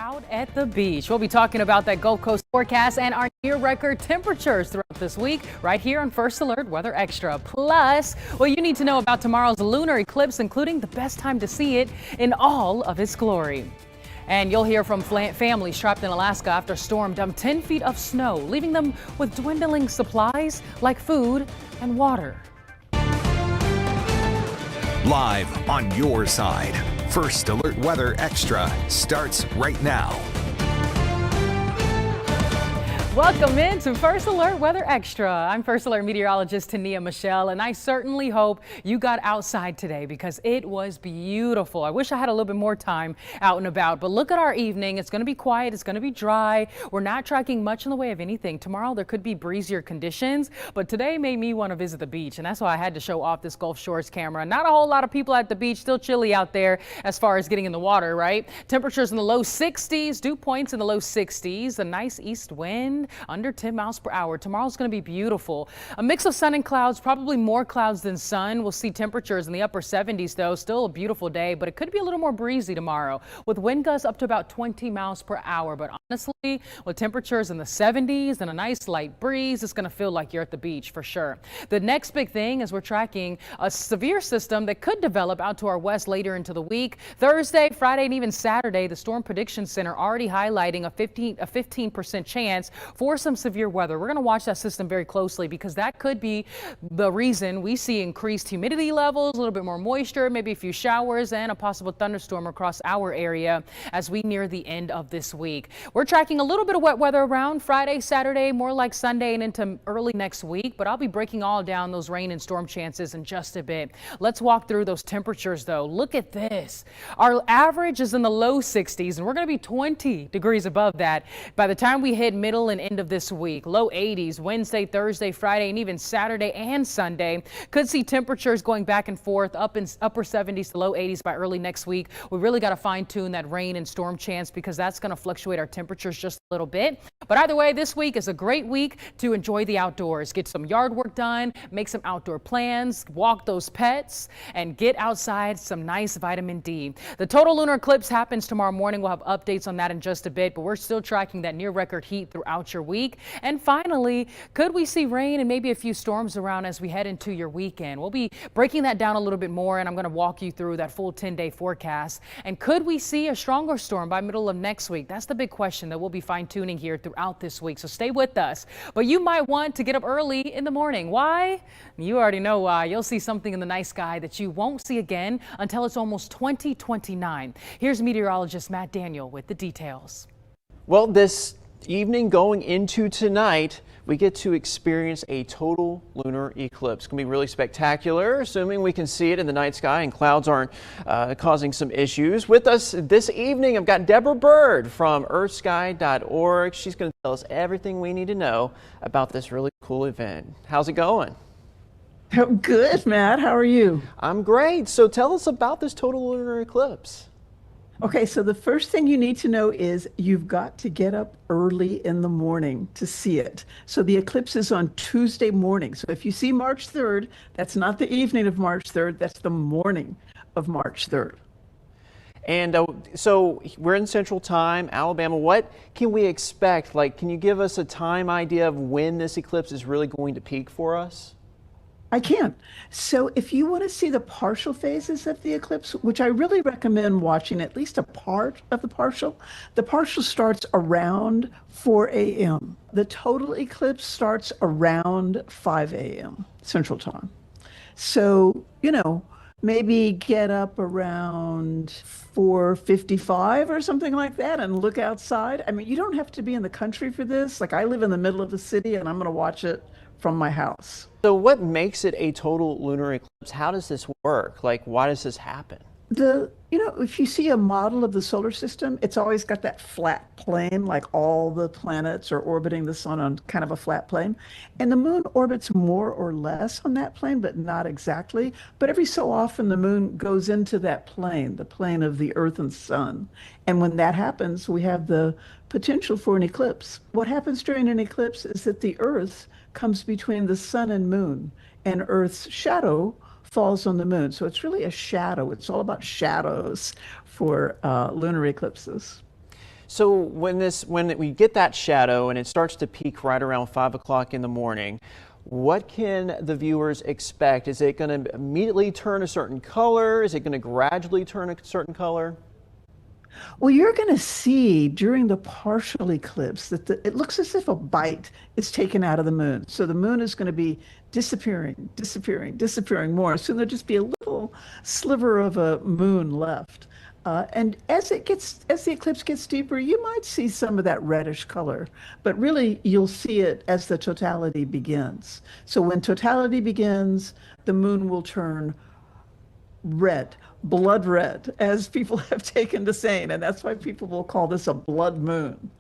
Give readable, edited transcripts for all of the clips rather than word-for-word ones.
out at the beach. We'll be talking about that Gulf Coast forecast and our near record temperatures throughout this week right here on First Alert Weather Extra. Plus, what you need to know about tomorrow's lunar eclipse, including the best time to see it in all of its glory. And you'll hear from families trapped in Alaska after a storm dumped 10 feet of snow, leaving them with dwindling supplies like food and water. Live on your side. First Alert Weather Extra starts right now. Welcome in to First Alert Weather Extra. I'm First Alert meteorologist Tonia Michelle, and I certainly hope you got outside today because it was beautiful. I wish I had a little bit more time out and about, but look at our evening. It's going to be quiet. It's going to be dry. We're not tracking much in the way of anything. Tomorrow there could be breezier conditions, but today made me want to visit the beach, and that's why I had to show off this Gulf Shores camera. Not a whole lot of people at the beach, still chilly out there as far as getting in the water, right? Temperatures in the low 60s, dew points in the low 60s, a nice east wind under 10 miles per hour. Tomorrow's going to be beautiful. A mix of sun and clouds, probably more clouds than sun. We'll see temperatures in the upper 70s though. Still a beautiful day, but it could be a little more breezy tomorrow with wind gusts up to about 20 miles per hour. But honestly, with temperatures in the 70s and a nice light breeze, it's going to feel like you're at the beach for sure. The next big thing is we're tracking a severe system that could develop out to our west later into the week. Thursday, Friday, and even Saturday, the Storm Prediction Center already highlighting a 15% chance for some severe weather. We're going to watch that system very closely because that could be the reason we see increased humidity levels, a little bit more moisture, maybe a few showers, and a possible thunderstorm across our area as we near the end of this week. We're tracking a little bit of wet weather around Friday, Saturday, more like Sunday and into early next week, but I'll be breaking all down those rain and storm chances in just a bit. Let's walk through those temperatures though. Look at this. Our average is in the low 60s and we're going to be 20 degrees above that by the time we hit middle and end of this week. Low 80s Wednesday, Thursday, Friday, and even Saturday and Sunday. Could see temperatures going back and forth up in upper 70s to low 80s by early next week. We really got to fine tune that rain and storm chance because that's going to fluctuate our temperatures just a little bit. But either way, this week is a great week to enjoy the outdoors, get some yard work done, make some outdoor plans, walk those pets, and get outside some nice vitamin D. The total lunar eclipse happens tomorrow morning. We'll have updates on that in just a bit, but we're still tracking that near record heat throughout your week. And finally, could we see rain and maybe a few storms around as we head into your weekend? We'll be breaking that down a little bit more, and I'm going to walk you through that full 10-day forecast. And could we see a stronger storm by middle of next week? That's the big question that we'll be fine-tuning here throughout this week. So stay with us. But you might want to get up early in the morning. Why? You already know why. You'll see something in the night sky that you won't see again until it's almost 2029. Here's meteorologist Matt Daniel with the details. Well, this evening going into tonight, we get to experience a total lunar eclipse. It's going to be really spectacular, assuming we can see it in the night sky and clouds aren't causing some issues. With us this evening, I've got Deborah Bird from earthsky.org. She's going to tell us everything we need to know about this really cool event. How's it going? Oh, good, Matt. How are you? I'm great. So tell us about this total lunar eclipse. Okay, so the first thing you need to know is you've got to get up early in the morning to see it. So the eclipse is on Tuesday morning. So if you see March 3rd, that's not the evening of March 3rd, that's the morning of March 3rd. And so we're in Central Time, Alabama. What can we expect? Like, can you give us a time idea of when this eclipse is really going to peak for us? I can. So if you want to see the partial phases of the eclipse, which I really recommend watching at least a part of the partial starts around 4 a.m. The total eclipse starts around 5 a.m. Central Time. So, maybe get up around 4:55 or something like that and look outside. I mean, you don't have to be in the country for this. Like, I live in the middle of the city and I'm going to watch it from my house. So what makes it a total lunar eclipse? How does this work? Like, why does this happen? If you see a model of the solar system, it's always got that flat plane, like all the planets are orbiting the sun on kind of a flat plane. And the moon orbits more or less on that plane, but not exactly. But every so often the moon goes into that plane, the plane of the Earth and sun. And when that happens, we have the potential for an eclipse. What happens during an eclipse is that the Earth comes between the sun and moon, and Earth's shadow falls on the moon. So it's really a shadow. It's all about shadows for lunar eclipses. So when we get that shadow and it starts to peak right around 5 o'clock in the morning, what can the viewers expect? Is it going to immediately turn a certain color? Is it going to gradually turn a certain color? Well, you're going to see during the partial eclipse that it looks as if a bite is taken out of the moon. So the moon is going to be disappearing, disappearing, disappearing more. Soon there'll just be a little sliver of a moon left. And as the eclipse gets deeper, you might see some of that reddish color, but really you'll see it as the totality begins. So when totality begins, the moon will turn red, blood red, as people have taken to saying, and that's why people will call this a blood moon.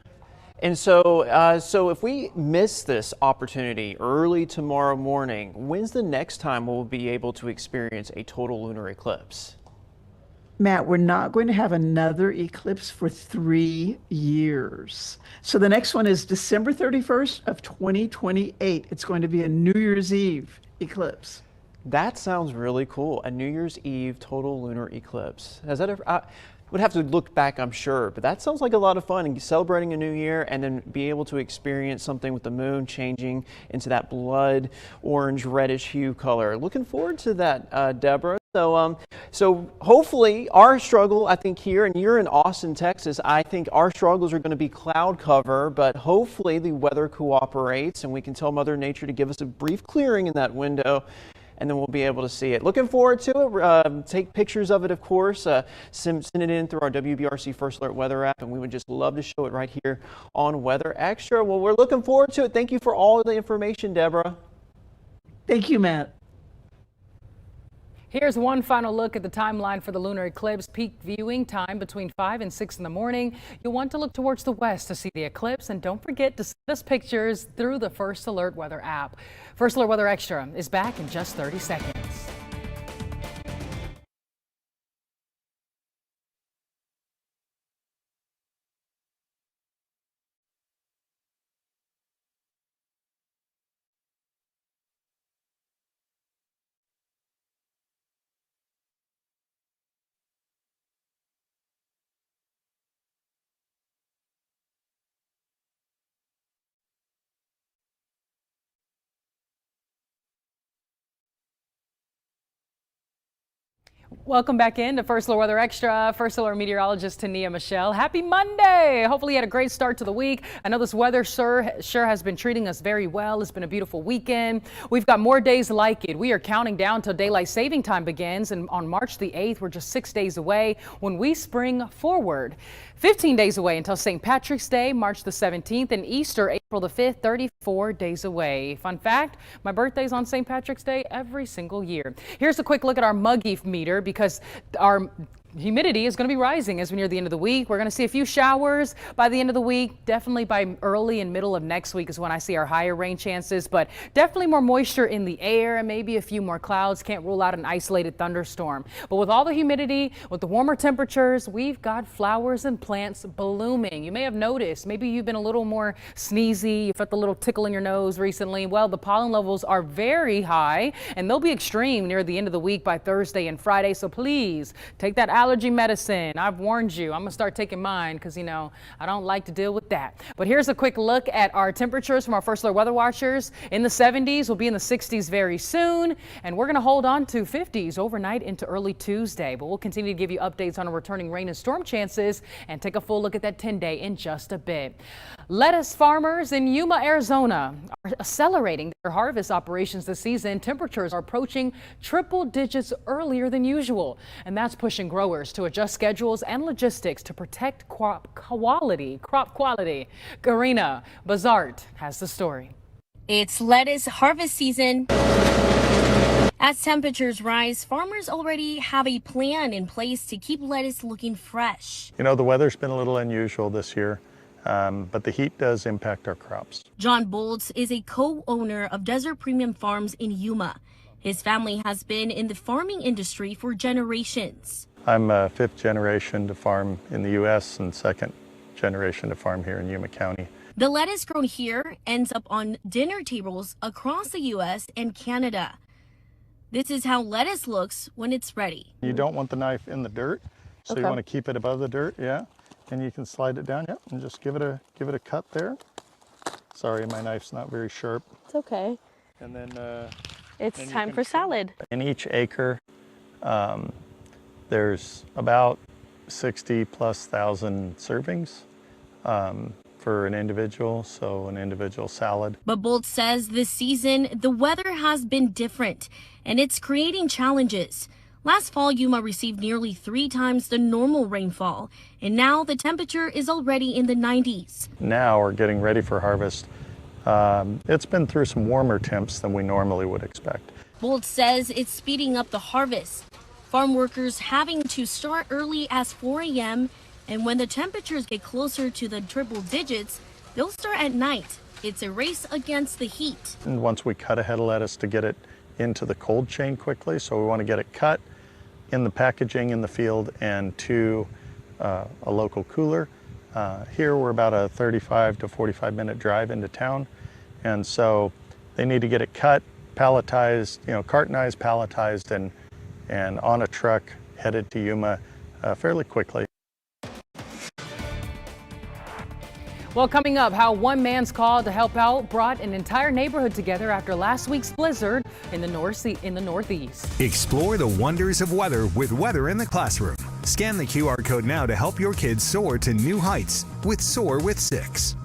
And so if we miss this opportunity early tomorrow morning, when's the next time we'll be able to experience a total lunar eclipse? Matt, we're not going to have another eclipse for 3 years. So the next one is December 31st of 2028. It's going to be a New Year's Eve eclipse. That sounds really cool. A New Year's Eve total lunar eclipse. Has that ever, I would have to look back, I'm sure, but that sounds like a lot of fun, and celebrating a new year and then be able to experience something with the moon changing into that blood orange reddish hue color. Looking forward to that, Deborah. So hopefully our struggle, I think here, and you're in Austin, Texas, I think our struggles are going to be cloud cover, but hopefully the weather cooperates and we can tell Mother Nature to give us a brief clearing in that window, and then we'll be able to see it. Looking forward to it. Take pictures of it, of course. Send it in through our WBRC First Alert Weather app, and we would just love to show it right here on Weather Extra. Well, we're looking forward to it. Thank you for all of the information, Deborah. Thank you, Matt. Here's one final look at the timeline for the lunar eclipse. Peak viewing time between 5 and 6 in the morning. You'll want to look towards the west to see the eclipse, and don't forget to send us pictures through the First Alert Weather app. First Alert Weather Extra is back in just 30 seconds. Welcome back in to First Alert Weather Extra. First Alert meteorologist Tonia Michelle. Happy Monday. Hopefully you had a great start to the week. I know this weather sure has been treating us very well. It's been a beautiful weekend. We've got more days like it. We are counting down till daylight saving time begins, and on March the 8th, we're just 6 days away when we spring forward. 15 days away until St. Patrick's Day, March the 17th, and Easter, April the 5th, 34 days away. Fun fact, my birthday's on St. Patrick's Day every single year. Here's a quick look at our muggy meter because our humidity is going to be rising as we near the end of the week. We're going to see a few showers by the end of the week. Definitely by early and middle of next week is when I see our higher rain chances, but definitely more moisture in the air and maybe a few more clouds. Can't rule out an isolated thunderstorm. But with all the humidity, with the warmer temperatures, we've got flowers and plants blooming. You may have noticed, maybe you've been a little more sneezy, you felt a little tickle in your nose recently. Well, the pollen levels are very high and they'll be extreme near the end of the week by Thursday and Friday. So please take that allergy medicine. I've warned you. I'm gonna start taking mine because, you know, I don't like to deal with that. But here's a quick look at our temperatures from our First Alert Weather Watchers. In the 70s, we'll be in the 60s very soon, and we're gonna hold on to 50s overnight into early Tuesday. But we'll continue to give you updates on our returning rain and storm chances and take a full look at that 10-day in just a bit. Lettuce farmers in Yuma, Arizona are accelerating their harvest operations this season. Temperatures are approaching triple digits earlier than usual, and that's pushing growers to adjust schedules and logistics to protect crop quality. Karina Bazart has the story. It's lettuce harvest season. As temperatures rise, farmers already have a plan in place to keep lettuce looking fresh. You know, the weather's been a little unusual this year, but the heat does impact our crops. John Bolts is a co-owner of Desert Premium Farms in Yuma. His family has been in the farming industry for generations. I'm a fifth generation to farm in the U.S. and second generation to farm here in Yuma County. The lettuce grown here ends up on dinner tables across the U.S. and Canada. This is how lettuce looks when it's ready. You don't want the knife in the dirt, so Okay. You want to keep it above the dirt, yeah. And you can slide it down, yep, and just give it a cut there. Sorry, my knife's not very sharp. It's okay. And then It's time for salad. in each acre, there's about 60,000+ servings for an individual, so an individual salad. But Bolt says this season, the weather has been different, and it's creating challenges. Last fall, Yuma received nearly 3 times the normal rainfall, and now the temperature is already in the 90s. Now we're getting ready for harvest. It's been through some warmer temps than we normally would expect. Bolt says it's speeding up the harvest. Farm workers having to start early as 4 a.m., and when the temperatures get closer to the triple digits, they'll start at night. It's a race against the heat. And once we cut a head of lettuce to get it into the cold chain quickly, so we want to get it cut in the packaging in the field and to a local cooler. Here we're about a 35 to 45 minute drive into town, and so they need to get it cut, palletized, cartonized, palletized, and on a truck headed to Yuma fairly quickly. Well, coming up, how one man's call to help out brought an entire neighborhood together after last week's blizzard in the Northeast. Explore the wonders of weather with Weather in the Classroom. Scan the QR code now to help your kids soar to new heights with Soar with 6.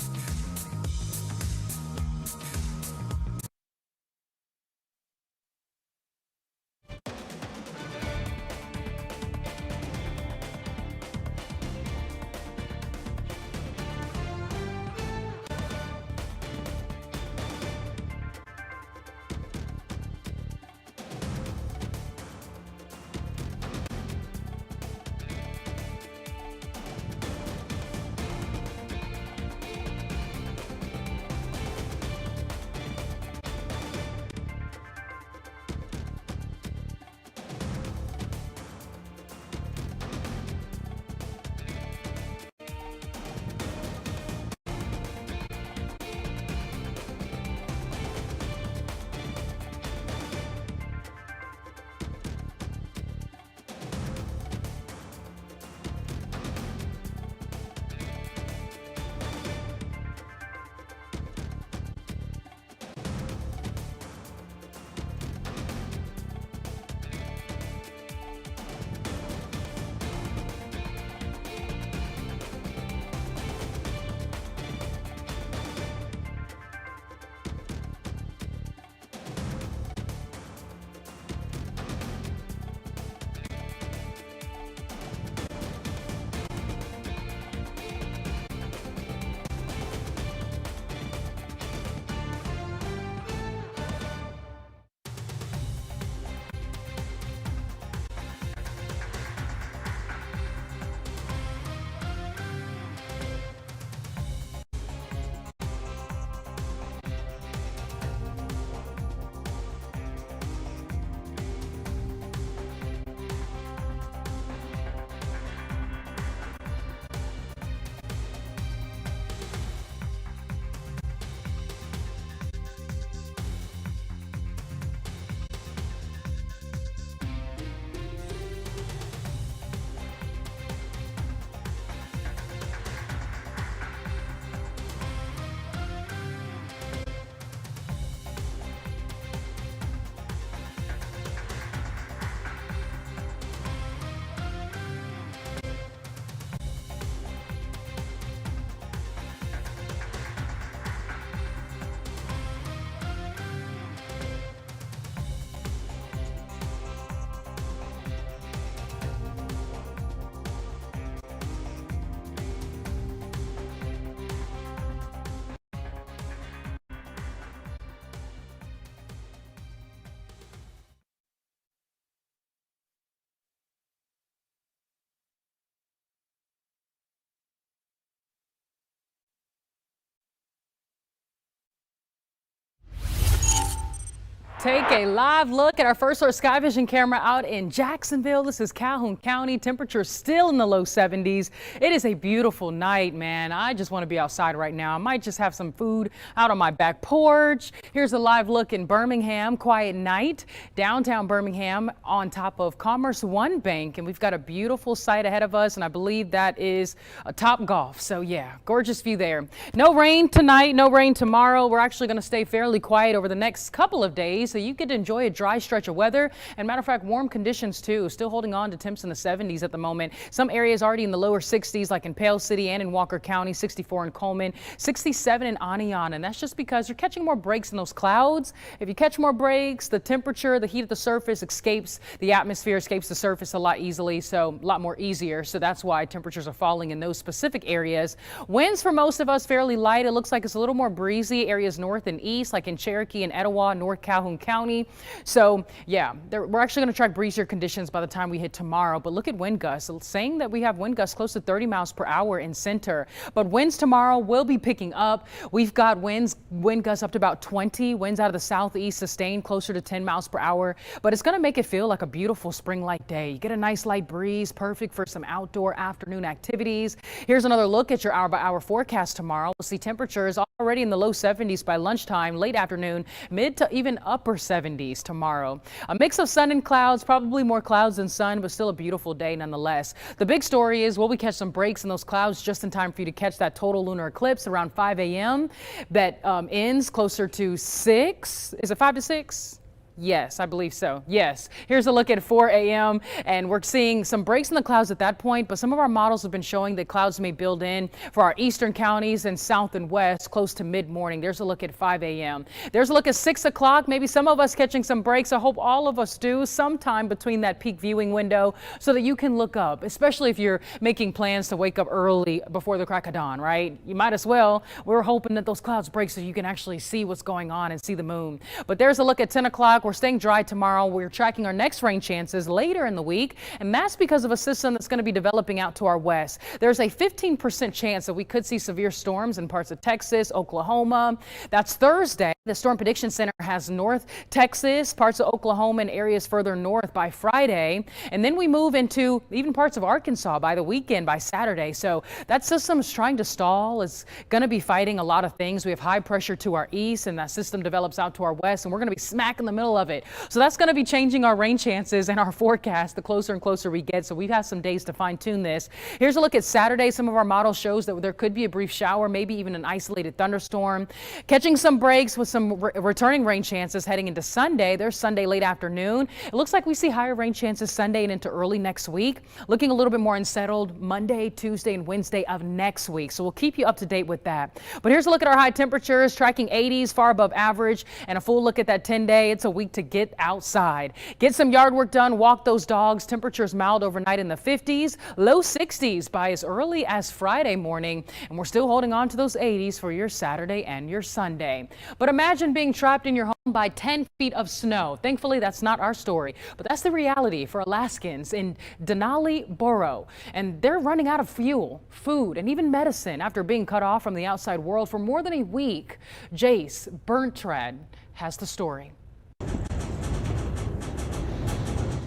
take a live look at our first source sky vision camera out in Jacksonville. This is Calhoun County. Temperatures still in the low 70s. It is a beautiful night, man. I just want to be outside right now. I might just have some food out on my back porch. Here's a live look in Birmingham. Quiet night. Downtown Birmingham on top of Commerce One Bank. And we've got a beautiful sight ahead of us. And I believe that is a Top Golf. So yeah, gorgeous view there. No rain tonight. No rain tomorrow. We're actually going to stay fairly quiet over the next couple of days, so you get to enjoy a dry stretch of weather, and matter of fact, warm conditions too. Still holding on to temps in the 70s at the moment. Some areas already in the lower 60s, like in Pale City and in Walker County, 64 in Coleman, 67 in Anion, and that's just because you're catching more breaks in those clouds. If you catch more breaks, the temperature, the heat of the surface escapes the atmosphere, escapes the surface a lot easily, so a lot more easier. So that's why temperatures are falling in those specific areas. Winds for most of us fairly light. It looks like it's a little more breezy areas north and east, like in Cherokee and Etowah, North Calhoun County. So yeah, we're actually going to track breezier conditions by the time we hit tomorrow. But look at wind gusts, saying that we have wind gusts close to 30 miles per hour in center. But winds tomorrow will be picking up. We've got wind gusts up to about 20. Winds out of the southeast sustained closer to 10 miles per hour. But it's going to make it feel like a beautiful spring-like day. You get a nice light breeze, perfect for some outdoor afternoon activities. Here's another look at your hour-by-hour forecast tomorrow. We'll see temperatures already in the low 70s by lunchtime, late afternoon, mid to even upper 70s tomorrow. A mix of sun and clouds, probably more clouds than sun, but still a beautiful day nonetheless. The big story is, will we catch some breaks in those clouds just in time for you to catch that total lunar eclipse around 5 a.m. that ends closer to 6? Is it 5 to 6? Yes, I believe so. Yes. Here's a look at 4 a.m. and we're seeing some breaks in the clouds at that point, but some of our models have been showing that clouds may build in for our eastern counties and south and west close to mid-morning. There's a look at 5 a.m. There's a look at 6 o'clock. Maybe some of us catching some breaks. I hope all of us do sometime between that peak viewing window so that you can look up, especially if you're making plans to wake up early before the crack of dawn, right? You might as well. We're hoping that those clouds break so you can actually see what's going on and see the moon. But there's a look at 10 o'clock. We're staying dry tomorrow. We're tracking our next rain chances later in the week, and that's because of a system that's going to be developing out to our west. There's a 15% chance that we could see severe storms in parts of Texas, Oklahoma. That's Thursday. The Storm Prediction Center has North Texas, parts of Oklahoma, and areas further north by Friday. And then we move into even parts of Arkansas by the weekend, by Saturday. So that system is trying to stall. It's going to be fighting a lot of things. We have high pressure to our east, and that system develops out to our west, and we're going to be smack in the middle of it. So that's going to be changing our rain chances and our forecast the closer and closer we get. So we've had some days to fine tune this. Here's a look at Saturday. Some of our model shows that there could be a brief shower, maybe even an isolated thunderstorm. Catching some breaks with some returning rain chances heading into Sunday. There's Sunday late afternoon. It looks like we see higher rain chances Sunday and into early next week. Looking a little bit more unsettled Monday, Tuesday, and Wednesday of next week. So we'll keep you up to date with that. But here's a look at our high temperatures, tracking 80s, far above average, and a full look at that 10-day. It's a week to get outside. Get some yard work done, walk those dogs. Temperatures mild overnight in the 50s, low 60s by as early as Friday morning. And we're still holding on to those 80s for your Saturday and your Sunday. But imagine being trapped in your home by 10 feet of snow. Thankfully, that's not our story, but that's the reality for Alaskans in Denali Borough. And they're running out of fuel, food, and even medicine after being cut off from the outside world for more than a week. Jace Berntrad has the story.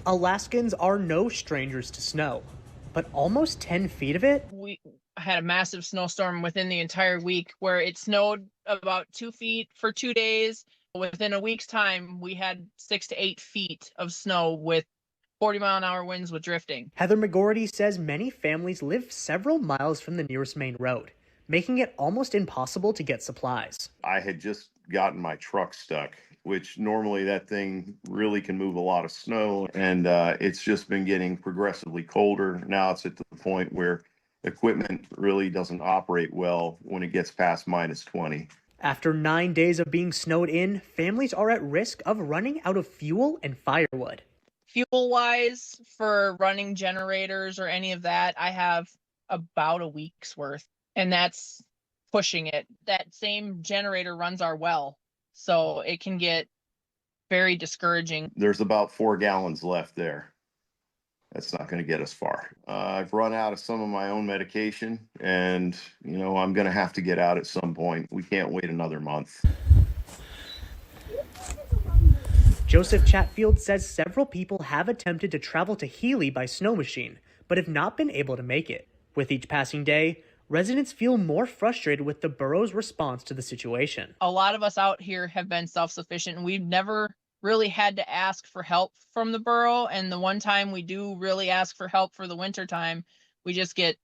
Alaskans are no strangers to snow, but almost 10 feet of it? We had a massive snowstorm within the entire week where it snowed about 2 feet for 2 days. Within a week's time, we had 6 to 8 feet of snow with 40-mile-an-hour winds with drifting. Heather McGordy says many families live several miles from the nearest main road, making it almost impossible to get supplies. I had just gotten my truck stuck, which normally that thing really can move a lot of snow, and it's just been getting progressively colder. Now it's at the point where equipment really doesn't operate well when it gets past minus 20. After 9 days of being snowed in, families are at risk of running out of fuel and firewood. Fuel-wise, for running generators or any of that, I have about a week's worth, and that's pushing it. That same generator runs our well, so it can get very discouraging. There's about 4 gallons left there. That's not going to get us far. I've run out of some of my own medication, and, I'm going to have to get out at some point. We can't wait another month. Joseph Chatfield says several people have attempted to travel to Healy by snow machine, but have not been able to make it. With each passing day, residents feel more frustrated with the borough's response to the situation. A lot of us out here have been self-sufficient, and we've never really had to ask for help from the borough. And the one time we do really ask for help for the winter time, we just get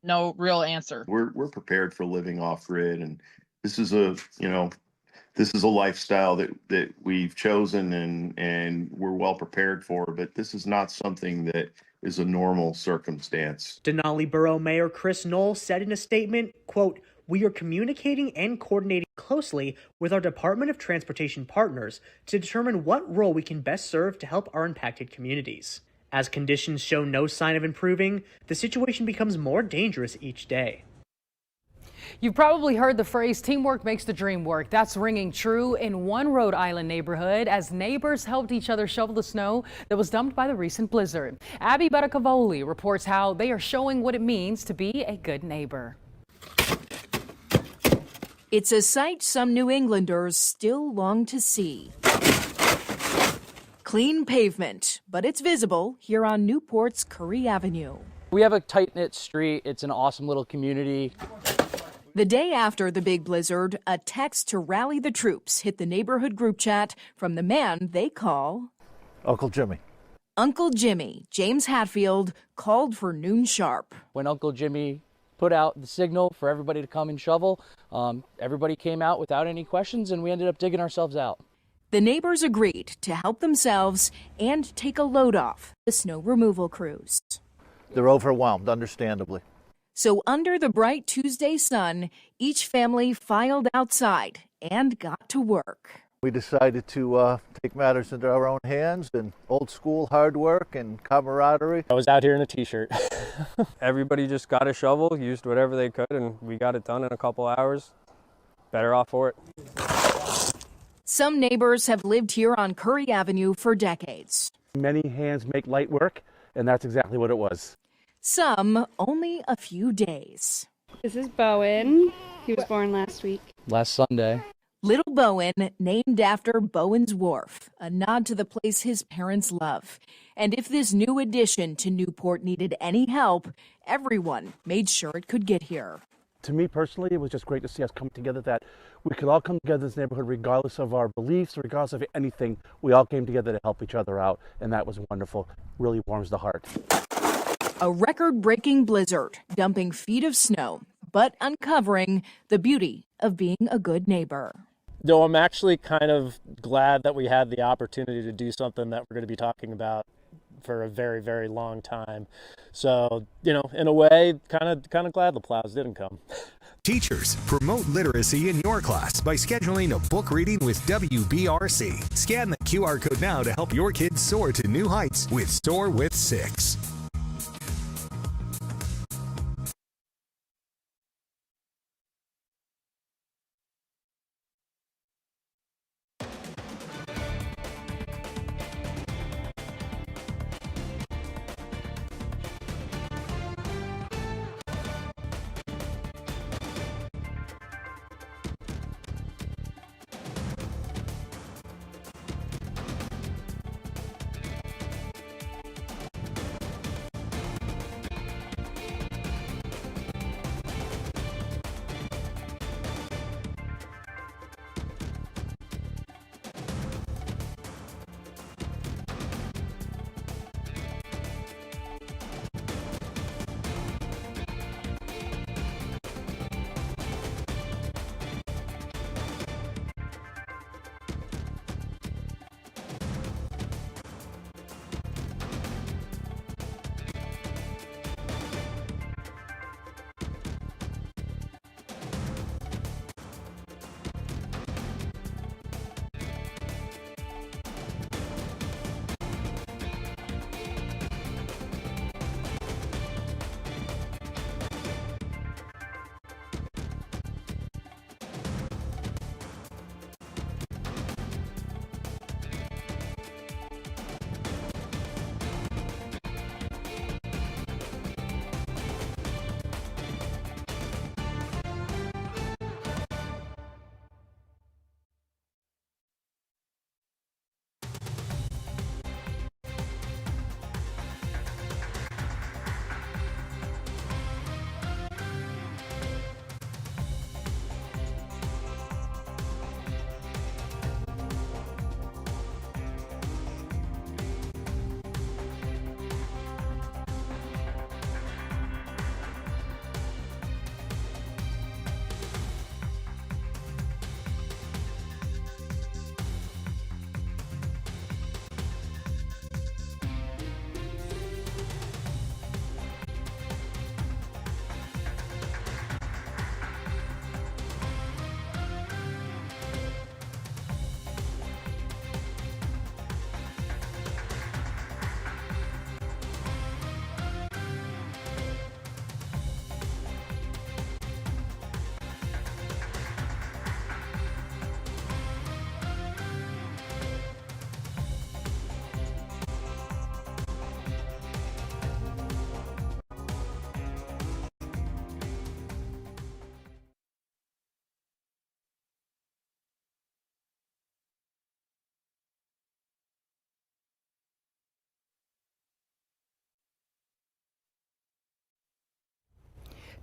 no real answer. We're prepared for living off grid, and this is a lifestyle that we've chosen and we're well prepared for, but this is not something that is a normal circumstance. Denali Borough Mayor Chris Knoll said in a statement, quote, "We are communicating and coordinating closely with our Department of Transportation partners to determine what role we can best serve to help our impacted communities. As conditions show no sign of improving, the situation becomes more dangerous each day." You've probably heard the phrase teamwork makes the dream work. That's ringing true in one Rhode Island neighborhood as neighbors helped each other shovel the snow that was dumped by the recent blizzard. Abby Bettacavoli reports how they are showing what it means to be a good neighbor. It's a sight some New Englanders still long to see. Clean pavement, but it's visible here on Newport's Curry Avenue. We have a tight-knit street. It's an awesome little community. The day after the big blizzard, a text to rally the troops hit the neighborhood group chat from the man they call Uncle Jimmy. Uncle Jimmy. James Hatfield called for noon sharp. When Uncle Jimmy put out the signal for everybody to come and shovel, everybody came out without any questions, and we ended up digging ourselves out. The neighbors agreed to help themselves and take a load off the snow removal crews. They're overwhelmed, understandably. So under the bright Tuesday sun, each family filed outside and got to work. We decided to take matters into our own hands and old school hard work and camaraderie. I was out here in a t-shirt. Everybody just got a shovel, used whatever they could, and we got it done in a couple hours. Better off for it. Some neighbors have lived here on Curry Avenue for decades. Many hands make light work, and that's exactly what it was. Some only a few days. This is Bowen. He was born last week. Last Sunday. Little Bowen, named after Bowen's Wharf, a nod to the place his parents love. And if this new addition to Newport needed any help, everyone made sure it could get here. To me personally, it was just great to see us come together, that we could all come together in this neighborhood regardless of our beliefs, regardless of anything. We all came together to help each other out, and that was wonderful. Really warms the heart. A record-breaking blizzard, dumping feet of snow, but uncovering the beauty of being a good neighbor. Though I'm actually kind of glad that we had the opportunity to do something that we're going to be talking about for a very, very long time. So, in a way, kind of glad the plows didn't come. Teachers, promote literacy in your class by scheduling a book reading with WBRC. Scan the QR code now to help your kids soar to new heights with Soar with 6.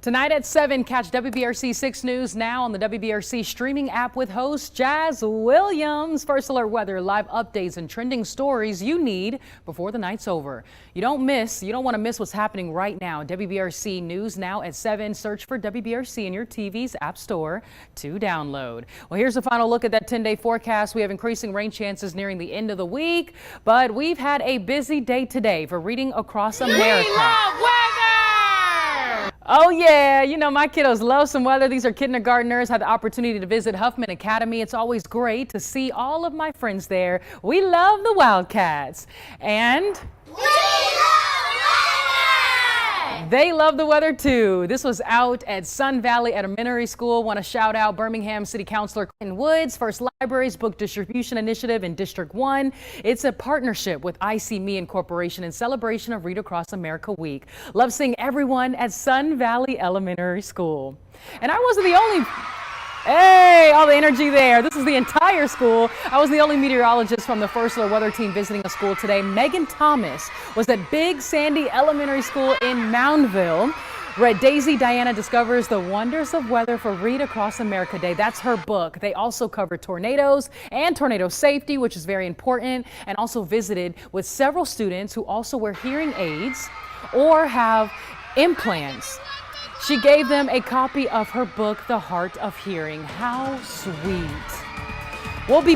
Tonight at 7, catch WBRC 6 News now on the WBRC streaming app with host Jazz Williams. First Alert Weather, live updates and trending stories you need before the night's over. You don't want to miss what's happening right now. WBRC News now at 7. Search for WBRC in your TV's app store to download. Well, here's a final look at that 10-day forecast. We have increasing rain chances nearing the end of the week, but we've had a busy day today for Reading Across America. We love weather! Oh yeah, you know my kiddos love some weather. These are kindergartners. Had the opportunity to visit Huffman Academy. It's always great to see all of my friends there. We love the Wildcats. And they love the weather too. This was out at Sun Valley Elementary School. Want to shout out Birmingham City Councilor Quentin Woods, First Libraries Book Distribution Initiative in District 1. It's a partnership with IC Me Incorporation in celebration of Read Across America Week. Love seeing everyone at Sun Valley Elementary School. And I wasn't the only... Hey, all the energy there. This is the entire school. I was the only meteorologist from the First Alert Weather team visiting a school today. Megan Thomas was at Big Sandy Elementary School in Moundville. Red Daisy Diana discovers the wonders of weather for Read Across America Day. That's her book. They also cover tornadoes and tornado safety, which is very important, and also visited with several students who also wear hearing aids or have implants. She gave them a copy of her book, The Heart of Hearing. How sweet. We'll be